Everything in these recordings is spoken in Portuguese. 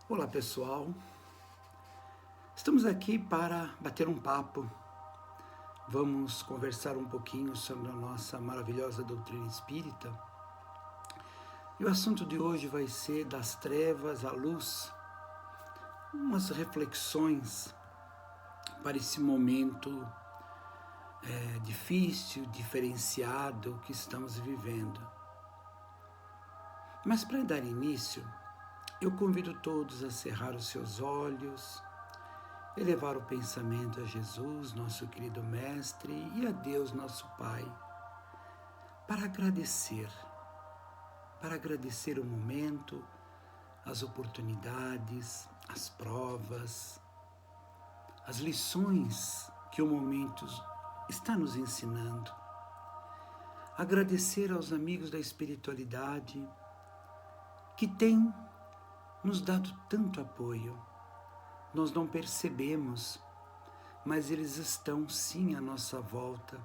Olá pessoal, estamos aqui para bater um papo. Vamos conversar um pouquinho sobre a nossa maravilhosa doutrina espírita. E o assunto de hoje vai ser das trevas à luz, umas reflexões para esse momento difícil, diferenciado que estamos vivendo. Mas para dar início, eu convido todos a cerrar os seus olhos, elevar o pensamento a Jesus, nosso querido Mestre, e a Deus, nosso Pai, para agradecer o momento, as oportunidades, as provas, as lições que o momento está nos ensinando. Agradecer aos amigos da espiritualidade que têm nos dado tanto apoio. Nós não percebemos, mas eles estão sim à nossa volta,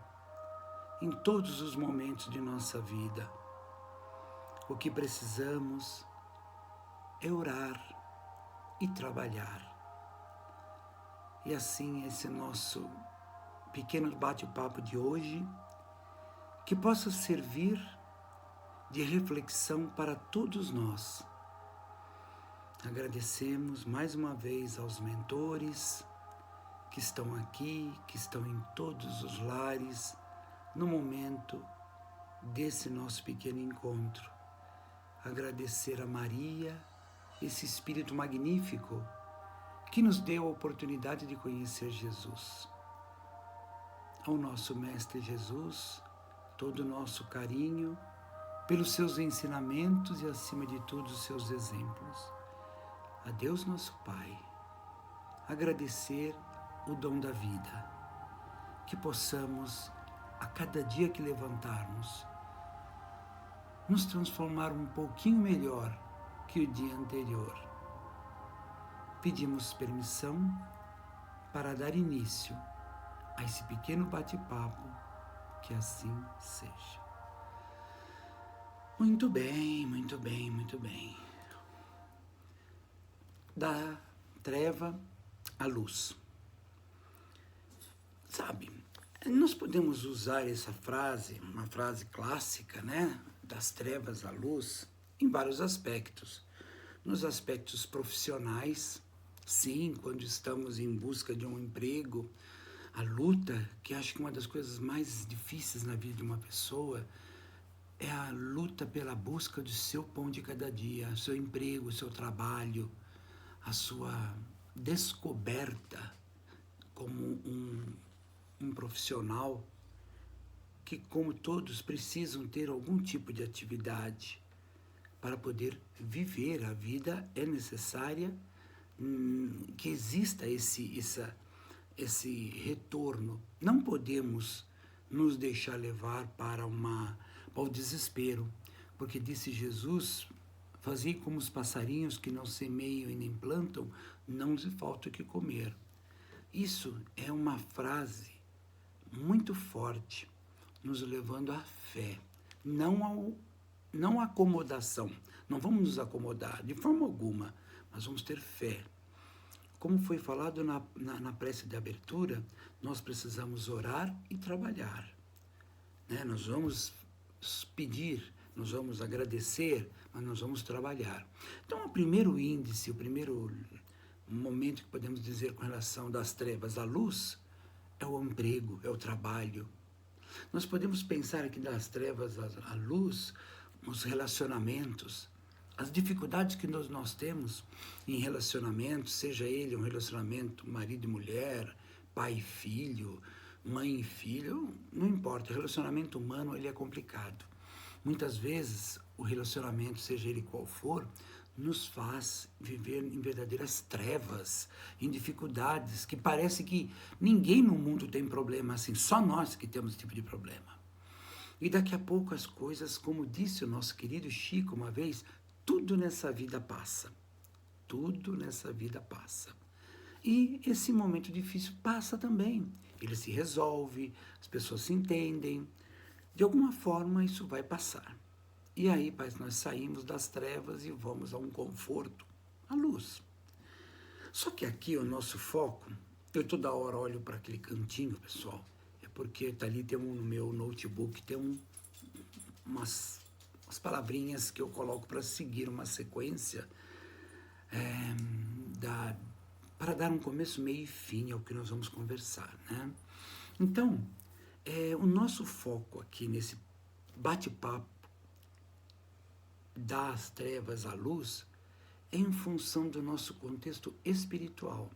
em todos os momentos de nossa vida. O que precisamos é orar e trabalhar. E assim esse nosso pequeno bate-papo de hoje, que possa servir de reflexão para todos nós. Agradecemos mais uma vez aos mentores que estão aqui, que estão em todos os lares, no momento desse nosso pequeno encontro. Agradecer a Maria, esse Espírito magnífico, que nos deu a oportunidade de conhecer Jesus. Ao nosso Mestre Jesus, todo o nosso carinho, pelos seus ensinamentos e, acima de tudo, os seus exemplos. A Deus nosso Pai, agradecer o dom da vida, que possamos, a cada dia que levantarmos, nos transformar um pouquinho melhor que o dia anterior. Pedimos permissão para dar início a esse pequeno bate-papo, que assim seja. Muito bem, muito bem, muito bem. Da treva à luz. Sabe, nós podemos usar essa frase, uma frase clássica, né? Das trevas à luz, em vários aspectos. Nos aspectos profissionais, sim, quando estamos em busca de um emprego, a luta, que acho que uma das coisas mais difíceis na vida de uma pessoa, é a luta pela busca do seu pão de cada dia, seu emprego, seu trabalho, a sua descoberta como um profissional que, como todos, precisam ter algum tipo de atividade para poder viver. A vida é necessária que exista esse retorno. Não podemos nos deixar levar para o desespero, porque disse Jesus: fazei como os passarinhos que não semeiam e nem plantam, não lhes falta o que comer. Isso é uma frase muito forte, nos levando à fé, não à acomodação. Não vamos nos acomodar de forma alguma, mas vamos ter fé. Como foi falado na prece de abertura, nós precisamos orar e trabalhar, né? Nós vamos pedir, nós vamos agradecer, mas nós vamos trabalhar. Então, o primeiro índice, o primeiro momento que podemos dizer com relação das trevas à luz é o emprego, é o trabalho. Nós podemos pensar aqui das trevas à luz, os relacionamentos, as dificuldades que nós temos em relacionamentos, seja ele um relacionamento marido e mulher, pai e filho, mãe e filho, não importa, o relacionamento humano ele é complicado. Muitas vezes o relacionamento, seja ele qual for, nos faz viver em verdadeiras trevas, em dificuldades, que parece que ninguém no mundo tem problema assim, só nós que temos esse tipo de problema. E daqui a pouco as coisas, como disse o nosso querido Chico uma vez, tudo nessa vida passa. Tudo nessa vida passa. E esse momento difícil passa também. Ele se resolve, as pessoas se entendem. De alguma forma isso vai passar. E aí, nós saímos das trevas e vamos a um conforto, a luz. Só que aqui o nosso foco, eu toda hora olho para aquele cantinho, pessoal, é porque tá ali, no meu notebook, tem umas palavrinhas que eu coloco para seguir uma sequência para dar um começo, meio e fim ao que nós vamos conversar, né? Então, o nosso foco aqui nesse bate-papo das trevas à luz é em função do nosso contexto espiritual.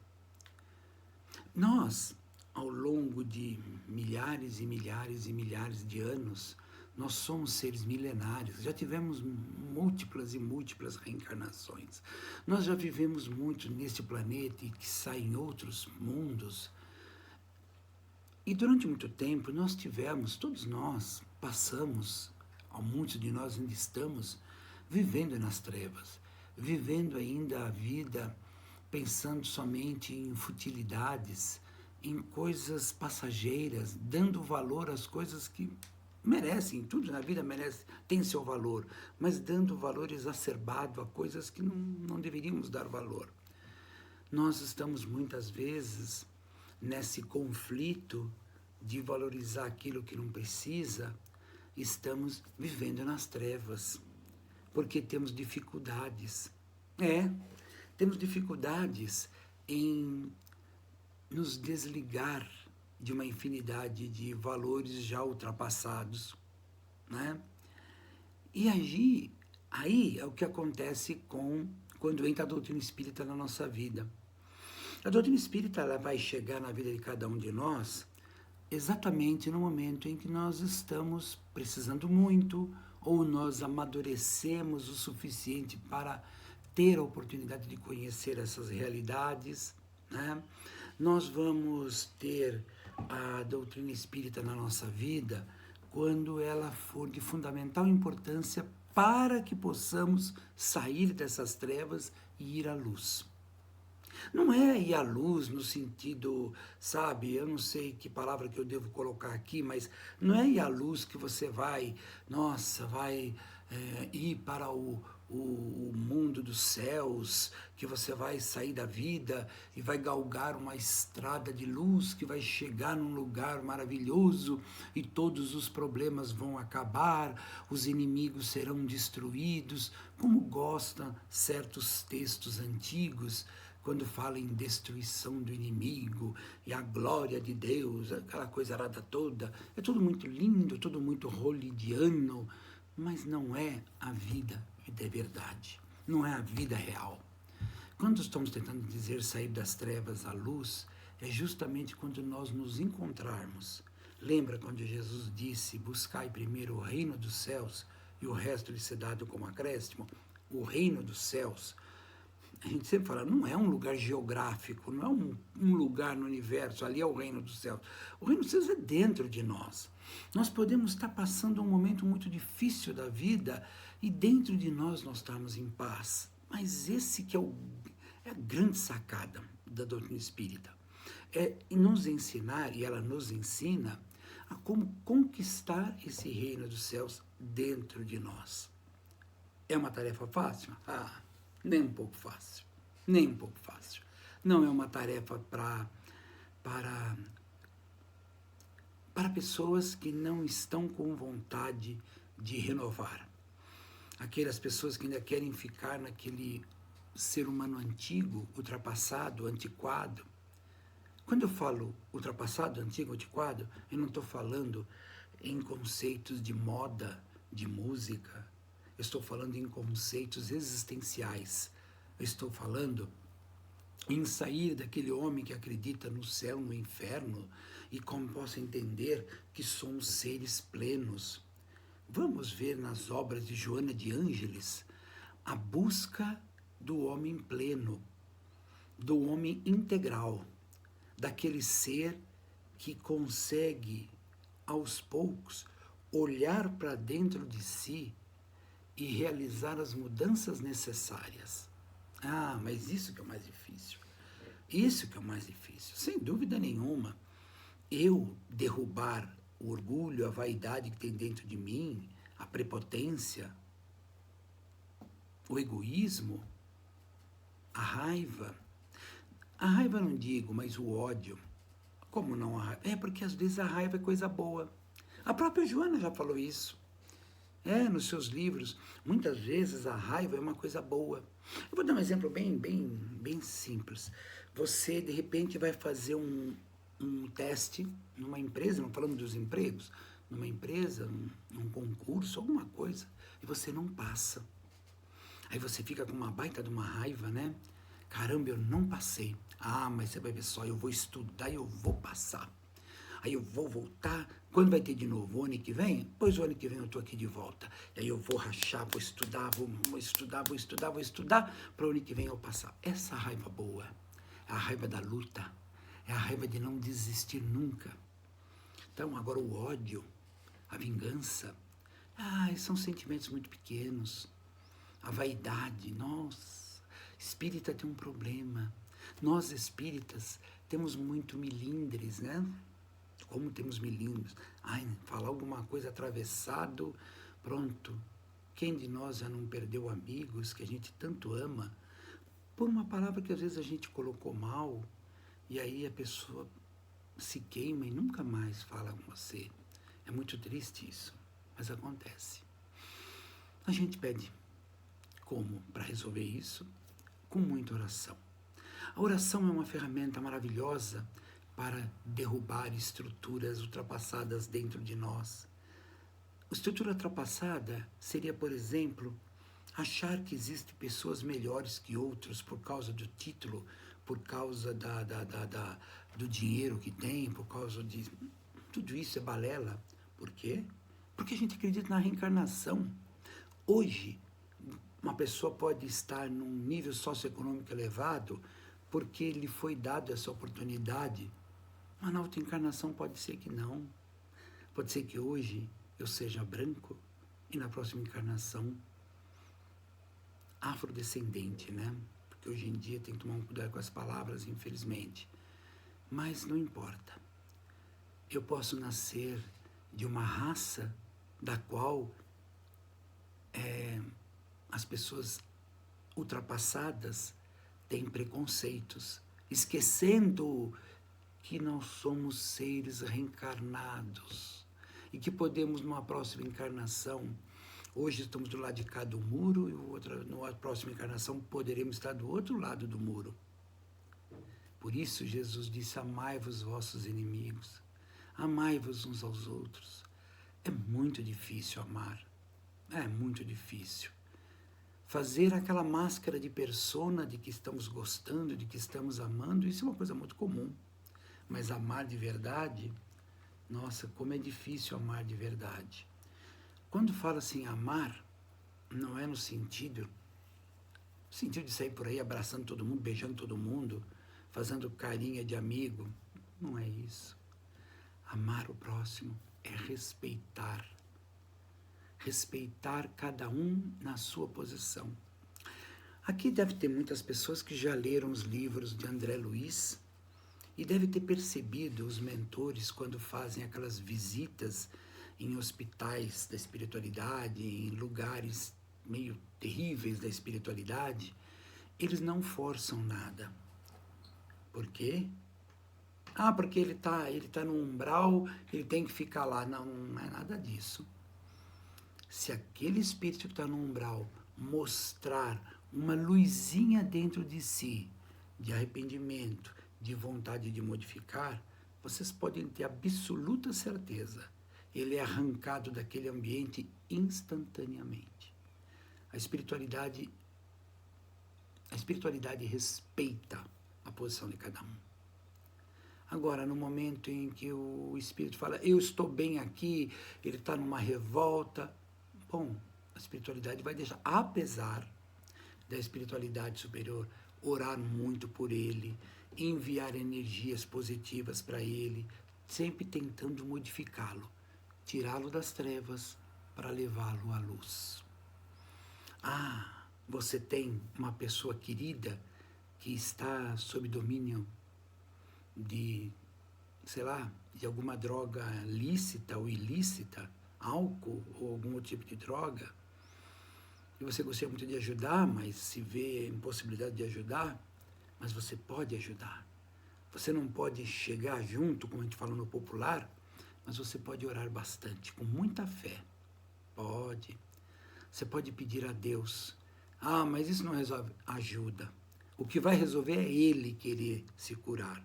Nós, ao longo de milhares e milhares e milhares de anos, nós somos seres milenários, já tivemos múltiplas e múltiplas reencarnações. Nós já vivemos muito neste planeta e que sai em outros mundos. E durante muito tempo todos nós passamos, muitos de nós ainda estamos vivendo nas trevas, vivendo ainda a vida pensando somente em futilidades, em coisas passageiras, dando valor às coisas que merecem, tudo na vida merece, tem seu valor, mas dando valor exacerbado a coisas que não deveríamos dar valor. Nós estamos muitas vezes nesse conflito de valorizar aquilo que não precisa, estamos vivendo nas trevas, porque temos dificuldades. Temos dificuldades em nos desligar de uma infinidade de valores já ultrapassados, né? E aí é o que acontece quando entra a doutrina espírita na nossa vida. A doutrina espírita ela vai chegar na vida de cada um de nós exatamente no momento em que nós estamos precisando muito ou nós amadurecemos o suficiente para ter a oportunidade de conhecer essas realidades, né? Nós vamos ter a doutrina espírita na nossa vida quando ela for de fundamental importância para que possamos sair dessas trevas e ir à luz. Não é ir à luz no sentido, sabe, eu não sei que palavra que eu devo colocar aqui, mas não é ir à luz que você vai ir para o mundo dos céus, que você vai sair da vida e vai galgar uma estrada de luz que vai chegar num lugar maravilhoso e todos os problemas vão acabar, os inimigos serão destruídos, como gostam certos textos antigos, quando fala em destruição do inimigo e a glória de Deus, aquela coisa arada toda, é tudo muito lindo, tudo muito hollywoodiano, mas não é a vida de verdade, não é a vida real. Quando estamos tentando dizer sair das trevas à luz, é justamente quando nós nos encontrarmos. Lembra quando Jesus disse, buscai primeiro o reino dos céus e o resto lhe ser dado como acréscimo? O reino dos céus, a gente sempre fala, não é um lugar geográfico, não é um lugar no universo, ali é o reino dos céus. O reino dos céus é dentro de nós. Nós podemos estar passando um momento muito difícil da vida e dentro de nós estamos em paz. Mas esse que é a grande sacada da doutrina espírita. É nos ensinar, e ela nos ensina, a como conquistar esse reino dos céus dentro de nós. É uma tarefa fácil? Nem um pouco fácil. Nem um pouco fácil. Não é uma tarefa para pessoas que não estão com vontade de renovar. Aquelas pessoas que ainda querem ficar naquele ser humano antigo, ultrapassado, antiquado. Quando eu falo ultrapassado, antigo, antiquado, eu não estou falando em conceitos de moda, de música. Eu estou falando em conceitos existenciais. Eu estou falando em sair daquele homem que acredita no céu, no inferno, e como posso entender que somos seres plenos. Vamos ver nas obras de Joana de Ângeles a busca do homem pleno, do homem integral, daquele ser que consegue, aos poucos, olhar para dentro de si e realizar as mudanças necessárias. Mas isso que é o mais difícil. Isso que é o mais difícil, sem dúvida nenhuma. Eu derrubar o orgulho, a vaidade que tem dentro de mim, a prepotência, o egoísmo, a raiva, A raiva não digo, mas o ódio. Como não a raiva? É porque às vezes a raiva é coisa boa. A própria Joana já falou isso. Nos seus livros, muitas vezes a raiva é uma coisa boa. Eu vou dar um exemplo bem simples. Você, de repente, vai fazer um teste numa empresa, não falando dos empregos, numa empresa, num concurso, alguma coisa, e você não passa. Aí você fica com uma baita de uma raiva, né? Caramba, eu não passei. Ah, mas você vai ver só, eu vou estudar e eu vou passar. Aí eu vou voltar. Quando vai ter de novo? O ano que vem? Pois o ano que vem eu estou aqui de volta. E aí eu vou rachar, vou estudar, vou estudar, para o ano que vem eu passar. Essa raiva boa é a raiva da luta, é a raiva de não desistir nunca. Então agora o ódio, a vingança, são sentimentos muito pequenos. A vaidade, nossa, espírita tem um problema. Nós espíritas temos muito milindres, né? Como temos milindres. Falar alguma coisa atravessado, pronto. Quem de nós já não perdeu amigos que a gente tanto ama por uma palavra que às vezes a gente colocou mal e aí a pessoa se queima e nunca mais fala com você. É muito triste isso, mas acontece. A gente pede como para resolver isso? Com muita oração. A oração é uma ferramenta maravilhosa para derrubar estruturas ultrapassadas dentro de nós. A estrutura ultrapassada seria, por exemplo, achar que existem pessoas melhores que outros por causa do título, por causa do dinheiro que tem, por causa de... Tudo isso é balela. Por quê? Porque a gente acredita na reencarnação. Hoje, uma pessoa pode estar num nível socioeconômico elevado porque lhe foi dado essa oportunidade. Mas na outra encarnação pode ser que não. Pode ser que hoje eu seja branco e na próxima encarnação afrodescendente, né? Porque hoje em dia tem que tomar um cuidado com as palavras, infelizmente. Mas não importa. Eu posso nascer de uma raça da qual as pessoas ultrapassadas têm preconceitos, esquecendo que nós somos seres reencarnados e que podemos, numa próxima encarnação, hoje estamos do lado de cá do muro e numa próxima encarnação poderemos estar do outro lado do muro. Por isso Jesus disse: amai-vos vossos inimigos, amai-vos uns aos outros. É muito difícil amar, é muito difícil. Fazer aquela máscara de persona de que estamos gostando, de que estamos amando, isso é uma coisa muito comum. Mas amar de verdade, nossa, como é difícil amar de verdade. Quando fala assim, amar, não é no sentido de sair por aí abraçando todo mundo, beijando todo mundo, fazendo carinha de amigo. Não é isso. Amar o próximo é respeitar. Respeitar cada um na sua posição. Aqui deve ter muitas pessoas que já leram os livros de André Luiz e deve ter percebido os mentores quando fazem aquelas visitas em hospitais da espiritualidade, em lugares meio terríveis da espiritualidade, eles não forçam nada. Por quê? Porque ele tá no umbral, ele tem que ficar lá. Não, não é nada disso. Se aquele espírito que está no umbral mostrar uma luzinha dentro de si, de arrependimento, de vontade de modificar, vocês podem ter absoluta certeza. Ele é arrancado daquele ambiente instantaneamente. A espiritualidade respeita a posição de cada um. Agora, no momento em que o espírito fala, eu estou bem aqui, ele está numa revolta, bom, a espiritualidade vai deixar, apesar da espiritualidade superior orar muito por ele, enviar energias positivas para ele, sempre tentando modificá-lo, tirá-lo das trevas para levá-lo à luz. Você tem uma pessoa querida que está sob domínio de, de alguma droga lícita ou ilícita, álcool ou algum outro tipo de droga, e você gostaria muito de ajudar, mas se vê impossibilidade de ajudar, mas você pode ajudar. Você não pode chegar junto, como a gente fala no popular, mas você pode orar bastante, com muita fé. Pode. Você pode pedir a Deus. Ah, mas isso não resolve. Ajuda. O que vai resolver é ele querer se curar.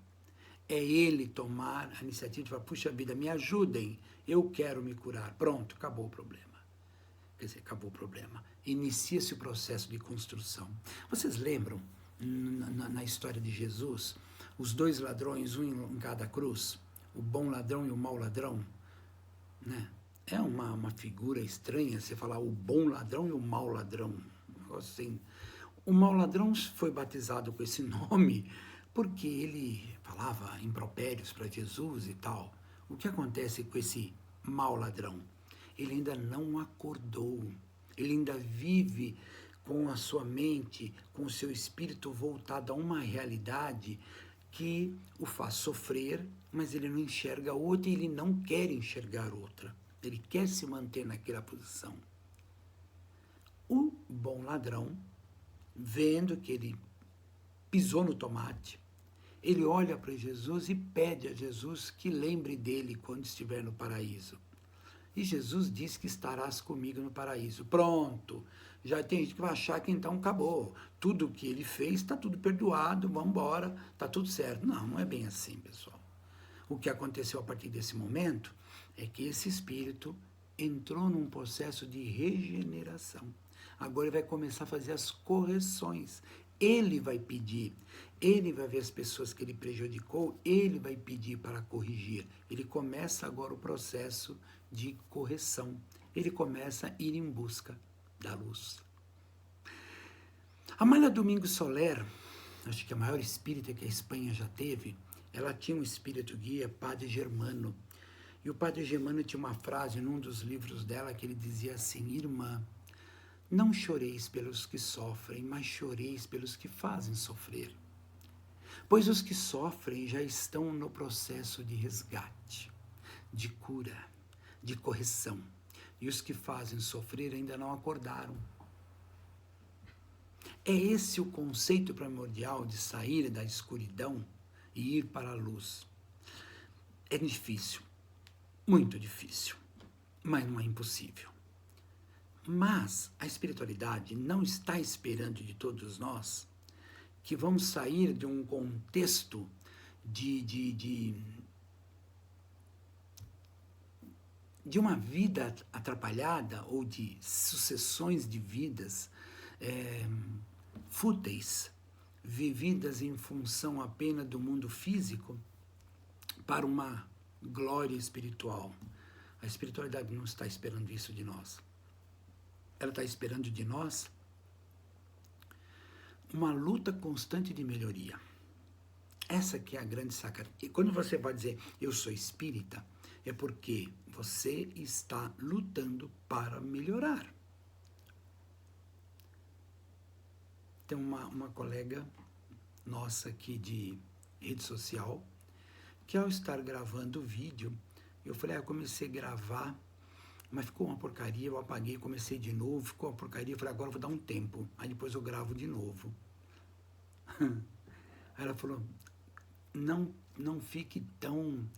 É ele tomar a iniciativa de falar, puxa vida, me ajudem, eu quero me curar. Pronto, acabou o problema. Quer dizer, acabou o problema. Inicia-se o processo de construção. Vocês lembram, na história de Jesus, os dois ladrões, um em cada cruz, o bom ladrão e o mau ladrão? Né? É uma figura estranha você falar o bom ladrão e o mau ladrão. Um negócio assim. O mau ladrão foi batizado com esse nome porque ele falava impropérios para Jesus e tal. O que acontece com esse mau ladrão? Ele ainda não acordou. Ele ainda vive com a sua mente, com o seu espírito voltado a uma realidade que o faz sofrer, mas ele não enxerga outra e ele não quer enxergar outra. Ele quer se manter naquela posição. O bom ladrão, vendo que ele pisou no tomate, ele olha para Jesus e pede a Jesus que lembre dele quando estiver no paraíso. E Jesus diz que estarás comigo no paraíso. Pronto, já tem gente que vai achar que então acabou. Tudo que ele fez está tudo perdoado, vamos embora, está tudo certo. Não, não é bem assim, pessoal. O que aconteceu a partir desse momento é que esse espírito entrou num processo de regeneração. Agora ele vai começar a fazer as correções. Ele vai pedir, ele vai ver as pessoas que ele prejudicou, ele vai pedir para corrigir. Ele começa agora o processo de correção. Ele começa a ir em busca da luz. A Amália Domingos Soler, acho que a maior espírita que a Espanha já teve, ela tinha um espírito guia, Padre Germano. E o Padre Germano tinha uma frase num dos livros dela que ele dizia assim: irmã, não choreis pelos que sofrem, mas choreis pelos que fazem sofrer. Pois os que sofrem já estão no processo de resgate, de cura, de correção. E os que fazem sofrer ainda não acordaram. É esse o conceito primordial de sair da escuridão e ir para a luz. É difícil, muito difícil, mas não é impossível. Mas a espiritualidade não está esperando de todos nós que vamos sair de um contexto de uma vida atrapalhada ou de sucessões de vidas fúteis, vividas em função apenas do mundo físico, para uma glória espiritual. A espiritualidade não está esperando isso de nós. Ela está esperando de nós uma luta constante de melhoria. Essa que é a grande sacada. E quando você vai dizer, eu sou espírita, é porque você está lutando para melhorar. Tem uma colega nossa aqui de rede social, que ao estar gravando o vídeo, eu falei, eu comecei a gravar, mas ficou uma porcaria, eu apaguei, comecei de novo, ficou uma porcaria, eu falei, agora eu vou dar um tempo, aí depois eu gravo de novo. Aí ela falou, não fique tão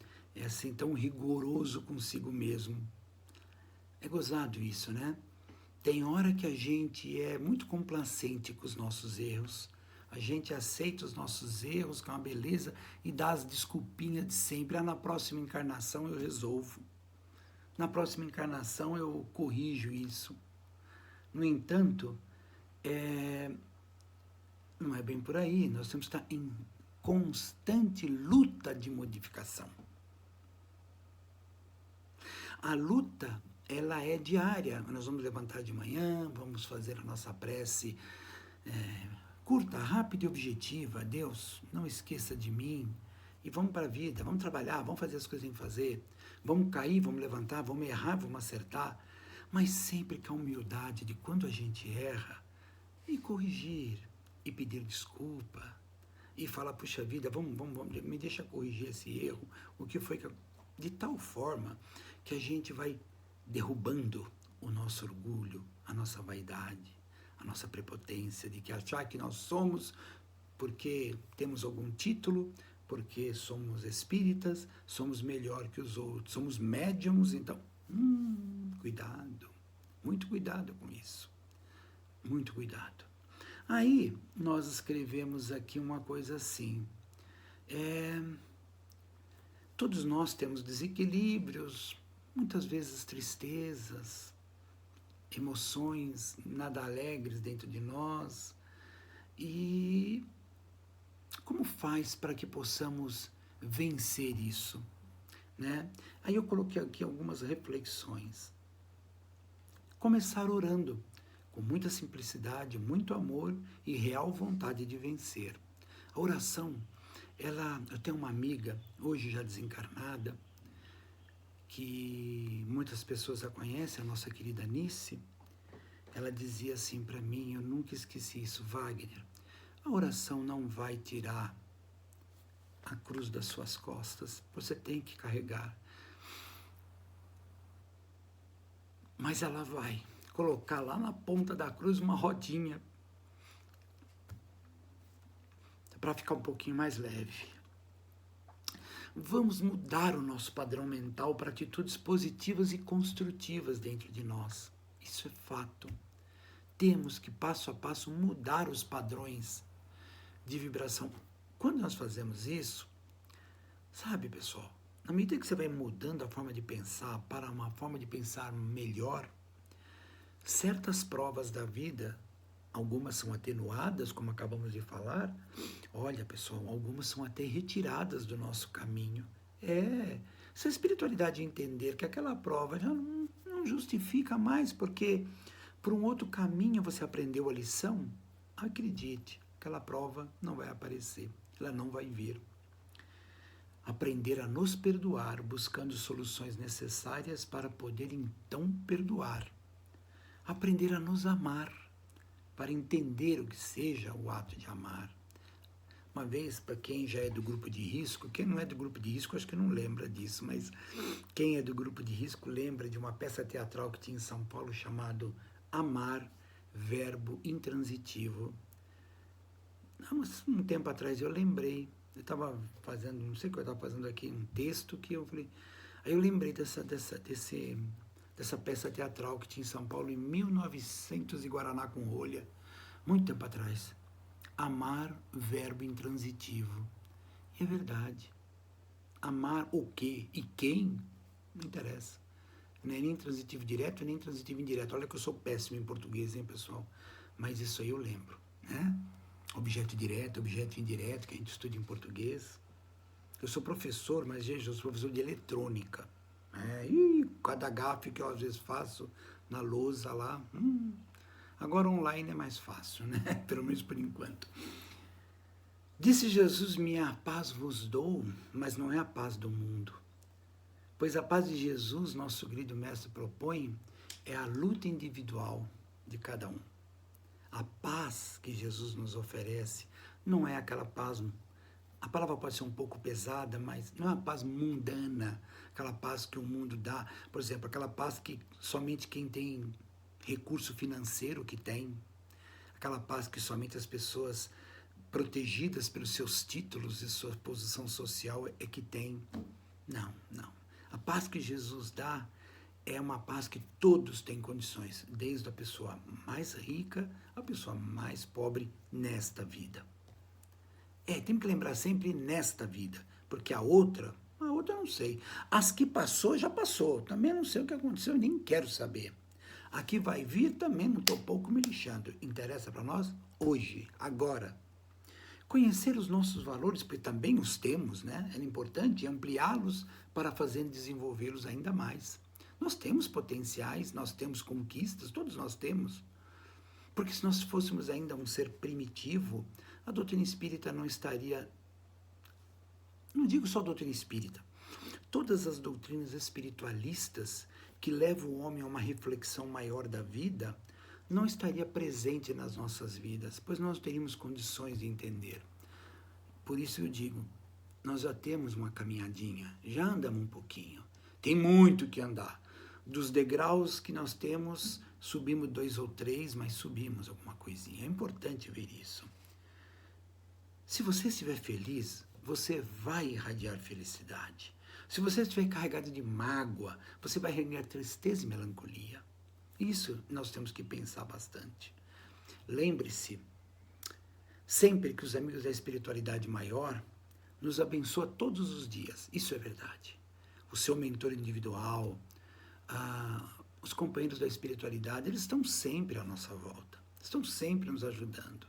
rigoroso consigo mesmo. É gozado isso, né? Tem hora que a gente é muito complacente com os nossos erros, a gente aceita os nossos erros com a beleza e dá as desculpinhas de sempre. Na próxima encarnação eu resolvo. Na próxima encarnação eu corrijo isso. No entanto, não é bem por aí. Nós temos que estar em constante luta de modificação. A luta, ela é diária. Nós vamos levantar de manhã, vamos fazer a nossa prece curta, rápida e objetiva. Deus, não esqueça de mim. E vamos para a vida, vamos trabalhar, vamos fazer as coisas em fazer. Vamos cair, vamos levantar, vamos errar, vamos acertar. Mas sempre com a humildade de quando a gente erra, e corrigir, e pedir desculpa, e falar, puxa vida, vamos, me deixa corrigir esse erro. O que foi que de tal forma que a gente vai derrubando o nosso orgulho, a nossa vaidade, a nossa prepotência de que achar que nós somos porque temos algum título, porque somos espíritas, somos melhor que os outros, somos médiums, então, cuidado, muito cuidado com isso, muito cuidado. Aí, nós escrevemos aqui uma coisa assim, todos nós temos desequilíbrios, muitas vezes tristezas, emoções nada alegres dentro de nós, e como faz para que possamos vencer isso, né? Aí eu coloquei aqui algumas reflexões. Começar orando, com muita simplicidade, muito amor e real vontade de vencer. A oração, eu tenho uma amiga, hoje já desencarnada, que muitas pessoas a conhecem, a nossa querida Nice. Ela dizia assim para mim, eu nunca esqueci isso, Wagner, a oração não vai tirar a cruz das suas costas, você tem que carregar. Mas ela vai colocar lá na ponta da cruz uma rodinha para ficar um pouquinho mais leve. Vamos mudar o nosso padrão mental para atitudes positivas e construtivas dentro de nós. Isso é fato. Temos que, passo a passo, mudar os padrões de vibração. Quando nós fazemos isso, sabe, pessoal, na medida que você vai mudando a forma de pensar para uma forma de pensar melhor, certas provas da vida, algumas são atenuadas, como acabamos de falar. Olha, pessoal, algumas são até retiradas do nosso caminho. Se a espiritualidade entender que aquela prova já não justifica mais, porque por um outro caminho você aprendeu a lição, acredite, aquela prova não vai aparecer, ela não vai vir. Aprender a nos perdoar, buscando soluções necessárias para poder então perdoar. Aprender a nos amar, para entender o que seja o ato de amar. Uma vez, para quem já é do grupo de risco, quem não é do grupo de risco acho que não lembra disso, mas quem é do grupo de risco lembra de uma peça teatral que tinha em São Paulo chamado Amar, Verbo Intransitivo. Um tempo atrás eu lembrei, eu estava fazendo, não sei o que eu estava fazendo aqui, um texto que eu falei, aí eu lembrei dessa peça teatral que tinha em São Paulo em 1900 e Guaraná com rolha, muito tempo atrás. Amar, verbo intransitivo. E é verdade. Amar o quê e quem, não interessa. Não é nem transitivo direto, nem transitivo indireto. Olha que eu sou péssimo em português, hein, pessoal? Mas isso aí eu lembro, né? Objeto direto, objeto indireto, que a gente estuda em português. Eu sou professor, mas, gente, eu sou professor de eletrônica. E cada gafe que eu às vezes faço na lousa lá. Agora online é mais fácil, né? Pelo menos por enquanto. Disse Jesus, minha paz vos dou, mas não é a paz do mundo. Pois a paz de Jesus, nosso querido mestre propõe, é a luta individual de cada um. A paz que Jesus nos oferece não é aquela paz, a palavra pode ser um pouco pesada, mas não é uma paz mundana, aquela paz que o mundo dá, por exemplo, aquela paz que somente quem tem recurso financeiro que tem, aquela paz que somente as pessoas protegidas pelos seus títulos e sua posição social é que tem. Não. A paz que Jesus dá é uma paz que todos têm condições, desde a pessoa mais rica à pessoa mais pobre nesta vida. Tem que lembrar sempre nesta vida, porque a outra eu não sei. As que passou, já passou. Também não sei o que aconteceu, nem quero saber. A que vai vir, também não estou pouco me lixando. Interessa para nós hoje, agora. Conhecer os nossos valores, porque também os temos, né? É importante ampliá-los para fazer desenvolvê-los ainda mais. Nós temos potenciais, nós temos conquistas, todos nós temos. Porque se nós fôssemos ainda um ser primitivo, a doutrina espírita não estaria... Não digo só a doutrina espírita. Todas as doutrinas espiritualistas que levam o homem a uma reflexão maior da vida não estaria presente nas nossas vidas, pois nós teríamos condições de entender. Por isso eu digo, nós já temos uma caminhadinha, já andamos um pouquinho. Tem muito que andar. Dos degraus que nós temos, subimos 2 ou 3, mas subimos alguma coisinha. É importante ver isso. Se você estiver feliz, você vai irradiar felicidade. Se você estiver carregado de mágoa, você vai irradiar tristeza e melancolia. Isso nós temos que pensar bastante. Lembre-se, sempre que os amigos da espiritualidade maior nos abençoam todos os dias. Isso é verdade. O seu mentor individual, os companheiros da espiritualidade, eles estão sempre à nossa volta. Estão sempre nos ajudando.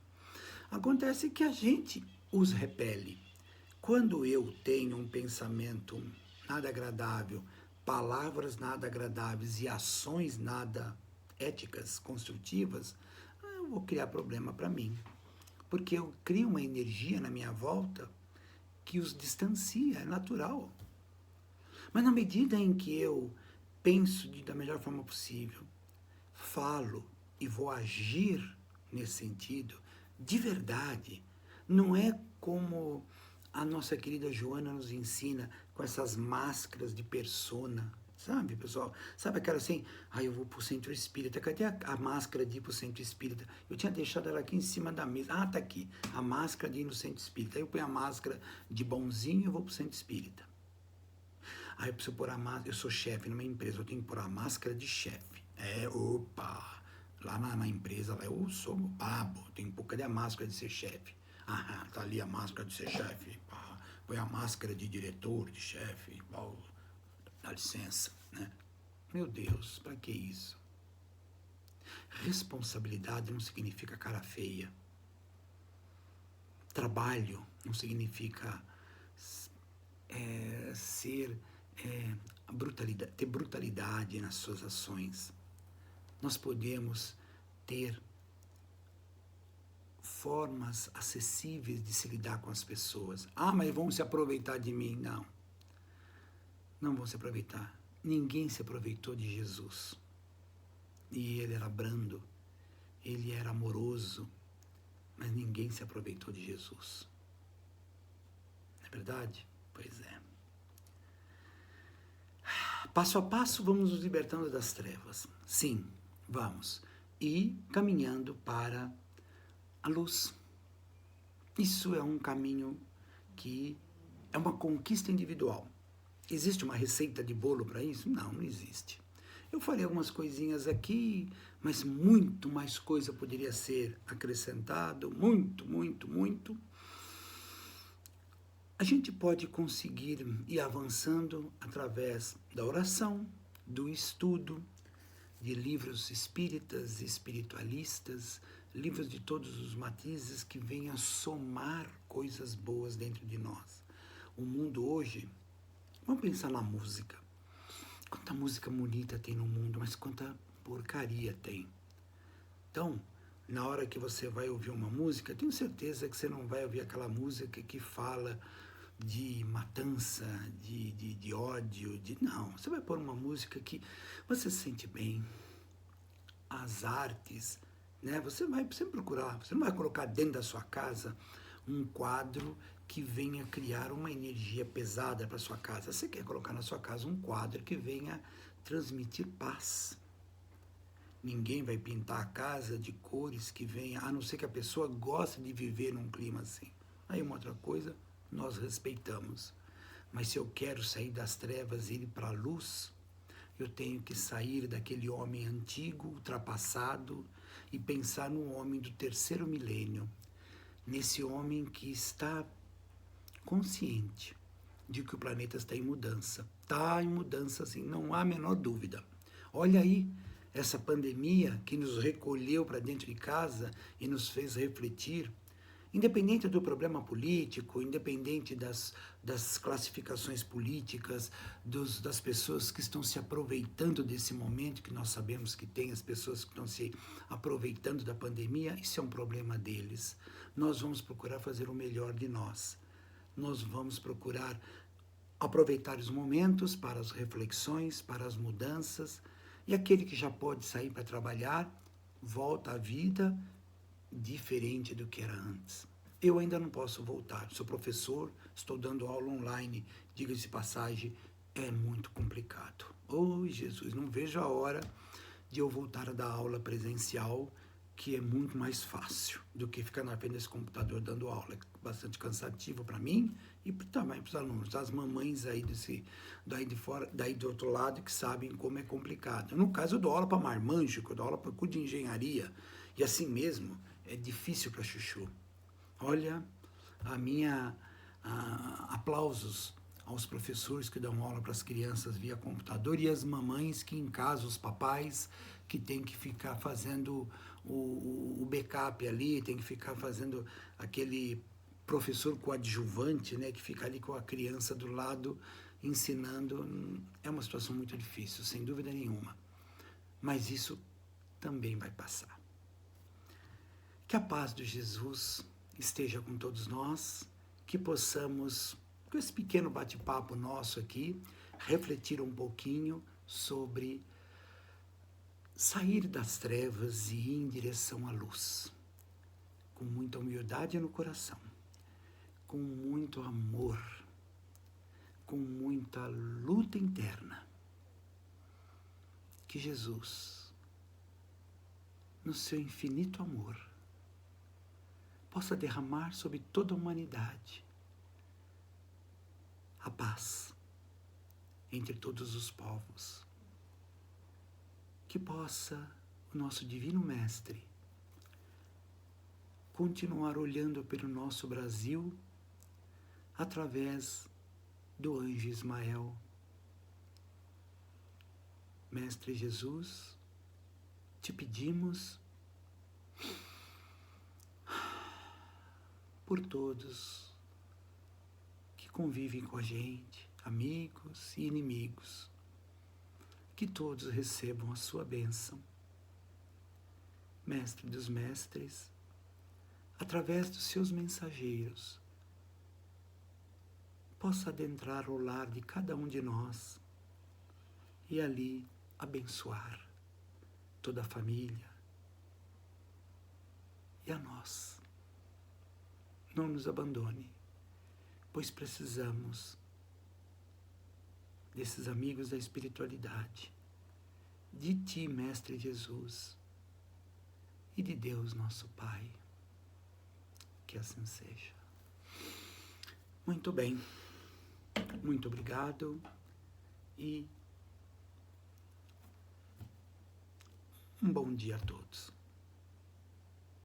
Acontece que a gente os repele. Quando eu tenho um pensamento nada agradável, palavras nada agradáveis e ações nada éticas, construtivas, eu vou criar problema para mim. Porque eu crio uma energia na minha volta que os distancia, é natural. Mas na medida em que eu penso da melhor forma possível, falo e vou agir nesse sentido, de verdade, não é como a nossa querida Joana nos ensina com essas máscaras de persona, sabe, pessoal? Sabe aquela assim, eu vou pro centro espírita, cadê a máscara de ir pro centro espírita? Eu tinha deixado ela aqui em cima da mesa, tá aqui, a máscara de ir no centro espírita. Aí eu ponho a máscara de bonzinho e vou pro centro espírita. Aí eu preciso pôr a máscara, eu sou chefe numa empresa, eu tenho que pôr a máscara de chefe. Lá na empresa, lá eu sou babo, tenho um pouco, cadê a máscara de ser chefe? Tá ali a máscara de ser chefe, põe a máscara de diretor, de chefe, dá licença, né? Meu Deus, para que isso? Responsabilidade não significa cara feia. Trabalho não significa ter brutalidade nas suas ações. Nós podemos ter formas acessíveis de se lidar com as pessoas. Mas vão se aproveitar de mim. Não. Não vão se aproveitar. Ninguém se aproveitou de Jesus. E ele era brando, ele era amoroso, mas ninguém se aproveitou de Jesus. Não é verdade? Pois é. Passo a passo vamos nos libertando das trevas. Sim, vamos. E caminhando para a luz. Isso é um caminho que é uma conquista individual. Existe uma receita de bolo para isso? Não, não existe. Eu falei algumas coisinhas aqui, mas muito mais coisa poderia ser acrescentado, muito. A gente pode conseguir ir avançando através da oração, do estudo, de livros espíritas, espiritualistas, livros de todos os matizes que venham somar coisas boas dentro de nós. O mundo hoje, vamos pensar na música. Quanta música bonita tem no mundo, mas quanta porcaria tem. Então, na hora que você vai ouvir uma música, tenho certeza que você não vai ouvir aquela música que fala de matança, de ódio, não. Você vai pôr uma música que você se sente bem. As artes, né? Você vai sempre procurar, você não vai colocar dentro da sua casa um quadro que venha criar uma energia pesada para sua casa. Você quer colocar na sua casa um quadro que venha transmitir paz. Ninguém vai pintar a casa de cores que venha, a não ser que a pessoa goste de viver num clima assim. Aí uma outra coisa, nós respeitamos. Mas se eu quero sair das trevas e ir para a luz, eu tenho que sair daquele homem antigo, ultrapassado, e pensar no homem do terceiro milênio. Nesse homem que está consciente de que o planeta está em mudança. Está em mudança, sim, não há a menor dúvida. Olha aí, essa pandemia que nos recolheu para dentro de casa e nos fez refletir, independente do problema político, independente das classificações políticas, das pessoas que estão se aproveitando desse momento, que nós sabemos que tem as pessoas que estão se aproveitando da pandemia, isso é um problema deles. Nós vamos procurar fazer o melhor de nós. Nós vamos procurar aproveitar os momentos para as reflexões, para as mudanças, e aquele que já pode sair para trabalhar, volta à vida diferente do que era antes. Eu ainda não posso voltar, sou professor, estou dando aula online, diga-se de passagem, é muito complicado. Jesus, não vejo a hora de eu voltar a dar aula presencial que é muito mais fácil do que ficar na frente desse computador dando aula. É bastante cansativo para mim e também para os alunos, as mamães aí daí de fora, daí do outro lado, que sabem como é complicado. No caso, eu dou aula para marmanjo, eu dou aula para curso de engenharia, e assim mesmo é difícil para chuchu. Olha, aplausos aos professores que dão aula para as crianças via computador e as mamães que em casa, os papais que tem que ficar fazendo o backup ali, tem que ficar fazendo aquele professor coadjuvante, né, que fica ali com a criança do lado ensinando. É uma situação muito difícil, sem dúvida nenhuma. Mas isso também vai passar. Que a paz de Jesus esteja com todos nós, que possamos, com esse pequeno bate-papo nosso aqui, refletir um pouquinho sobre sair das trevas e ir em direção à luz, com muita humildade no coração, com muito amor, com muita luta interna. Que Jesus, no seu infinito amor, possa derramar sobre toda a humanidade a paz entre todos os povos. Que possa o nosso Divino Mestre continuar olhando pelo nosso Brasil através do anjo Ismael. Mestre Jesus, te pedimos por todos que convivem com a gente, amigos e inimigos, que todos recebam a sua bênção. Mestre dos mestres, através dos seus mensageiros, possa adentrar o lar de cada um de nós e ali abençoar toda a família e a nós. Não nos abandone, pois precisamos desses amigos da espiritualidade, de Ti, Mestre Jesus, e de Deus, nosso Pai. Que assim seja. Muito bem. Muito obrigado e um bom dia a todos.